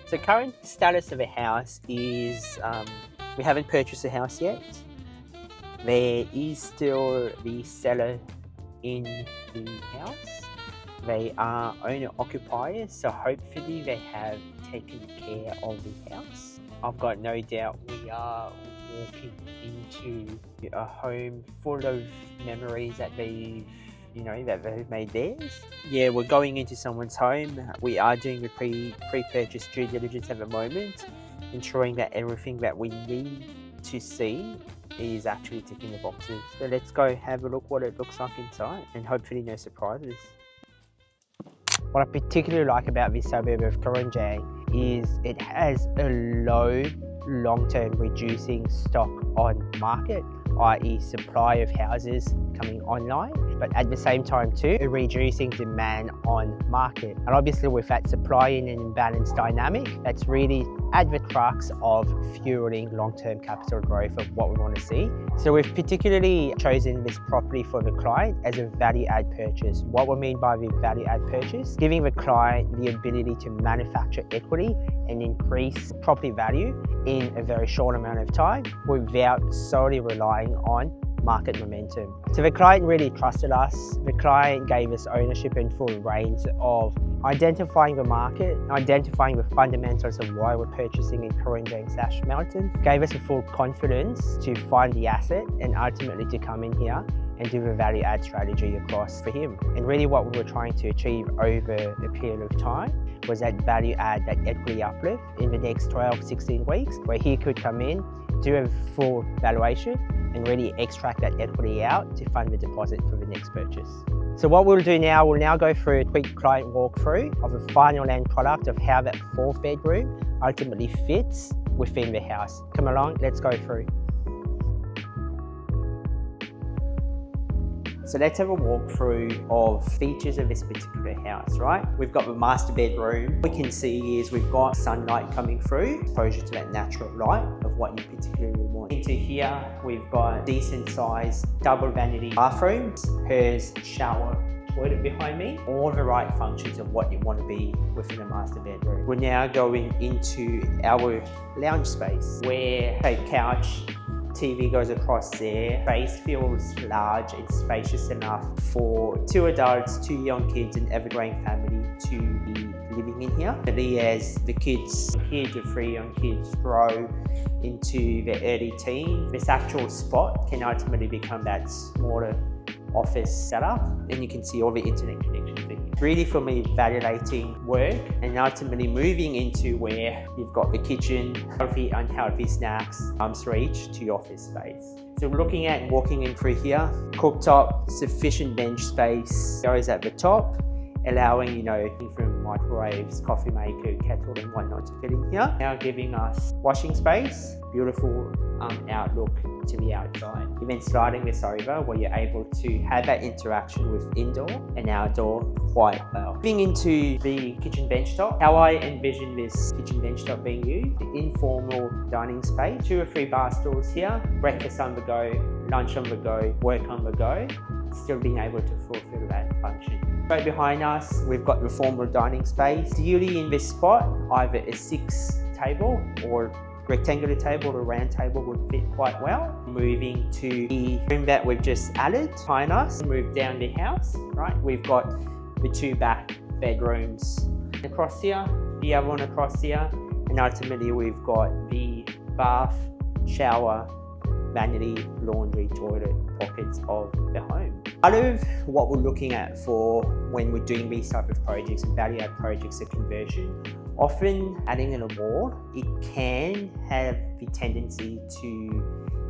So current status of a house is we haven't purchased a house yet. There is still the seller in the house. They are owner occupiers, so hopefully they have taken care of the house. I've got no doubt we are walking into a home full of memories that they've made theirs. Yeah, we're going into someone's home. We are doing the pre-purchase due diligence at the moment, ensuring that everything that we need to see is actually ticking the boxes. So let's go have a look what it looks like inside, and hopefully no surprises. What I particularly like about this suburb of Kurunjang is it has a low long-term reducing stock on market, i.e. supply of houses coming online, but at the same time too, a reducing demand on market. And obviously with that supply in an imbalanced dynamic, that's really at the crux of fueling long-term capital growth of what we want to see. So we've particularly chosen this property for the client as a value-add purchase. What we mean by the value-add purchase, giving the client the ability to manufacture equity and increase property value in a very short amount of time without solely relying on market momentum. So the client really trusted us. The client gave us ownership and full reins of identifying the market, identifying the fundamentals of why we're purchasing in Kurunjang/Melton, gave us a full confidence to find the asset and ultimately to come in here and do a value add strategy across for him. And really what we were trying to achieve over a period of time was that value add, that equity uplift in the next 12, 16 weeks, where he could come in, do a full valuation and really extract that equity out to fund the deposit for the next purchase. So what we'll do now, we'll now go through a quick client walkthrough of a final end product of how that 4th bedroom ultimately fits within the house. Come along, let's go through. So let's have a walkthrough of features of this particular house, right? We've got the master bedroom. What we can see is we've got sunlight coming through, exposure to that natural light of what you particularly want. Into here, we've got decent sized double vanity bathrooms, hers, shower, toilet behind me, all the right functions of what you want to be within a master bedroom. We're now going into our lounge space where a couch, TV goes across there. Space feels large and spacious enough for 2 adults, 2 young kids, and ever-growing family to be living in here. As the kids, or 3 young kids, grow into their early teens, this actual spot can ultimately become that smaller office setup, and you can see all the internet connections in here. Really for me, validating work and ultimately moving into where you've got the kitchen, healthy, unhealthy snacks, arm's reach to your office space. So looking at walking in through here, cooktop, sufficient bench space goes at the top, allowing, from microwaves, coffee maker, kettle and whatnot to fit in here. Now giving us washing space, beautiful outlook to the outside. You're then sliding this over where you're able to have that interaction with indoor and outdoor quite well. Moving into the kitchen benchtop, how I envision this kitchen benchtop being used, the informal dining space, 2 or 3 bar stools here, breakfast on the go, lunch on the go, work on the go, still being able to fulfill that function. Right behind us, we've got the formal dining space. Ideally in this spot, either a 6 table or rectangular table or round table would fit quite well. Moving to the room that we've just added behind us, move down the house, right? We've got the 2 back bedrooms across here, the other one across here, and ultimately we've got the bath, shower, vanity, laundry, toilet pockets of the home. Part of what we're looking at for when we're doing these type of projects and value add projects of conversion, often adding in a wall, it can have the tendency to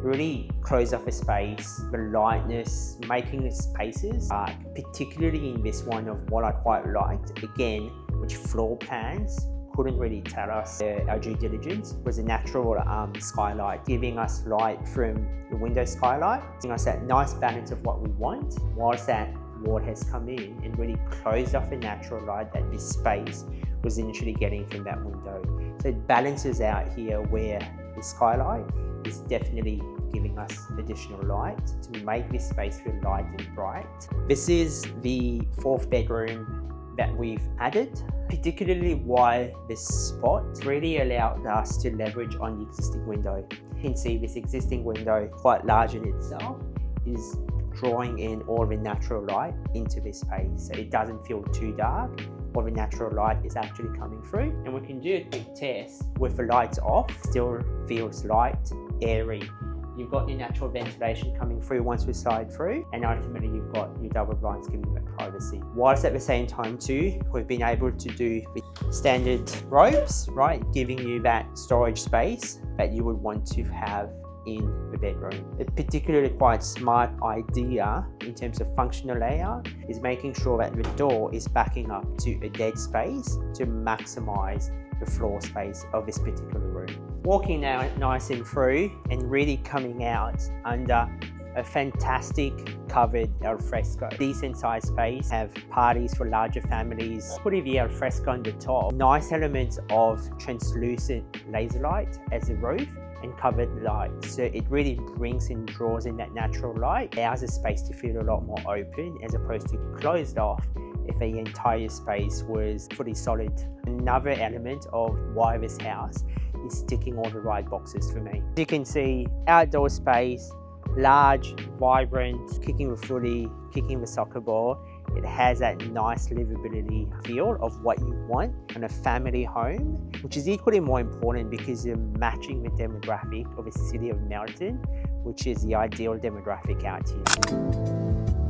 really close off a space, the lightness, making the spaces, particularly in this one of what I quite liked, again, which floor plans couldn't really tell us our due diligence, was a natural skylight, giving us light from the window skylight, giving us that nice balance of what we want, whilst that wall has come in and really closed off the natural light that this space was initially getting from that window. So it balances out here where the skylight is definitely giving us additional light to make this space feel light and bright. This is the 4th bedroom that we've added, particularly why this spot really allowed us to leverage on the existing window. You can see this existing window, quite large in itself, is drawing in all the natural light into this space, so it doesn't feel too dark. All the natural light is actually coming through, and we can do a quick test with the lights off. Still feels light, airy. You've got your natural ventilation coming through once we slide through, and ultimately you've got your double blinds giving you privacy. Whilst at the same time too, we've been able to do standard robes, right, giving you that storage space that you would want to have in the bedroom. A particularly quite smart idea in terms of functional layout is making sure that the door is backing up to a dead space to maximize the floor space of this particular room. Walking now nice and through and really coming out under a fantastic covered Alfresco. Decent sized space, have parties for larger families. Putting the Alfresco on the top. Nice elements of translucent laser light as a roof and covered light, so it really brings and draws in that natural light, allows the space to feel a lot more open as opposed to closed off if the entire space was fully solid. Another element of why this house is ticking all the right boxes for me. You can see outdoor space, large, vibrant, kicking the footy, kicking the soccer ball. It has that nice livability feel of what you want in a family home, which is equally more important because you're matching the demographic of the city of Melton, which is the ideal demographic out here.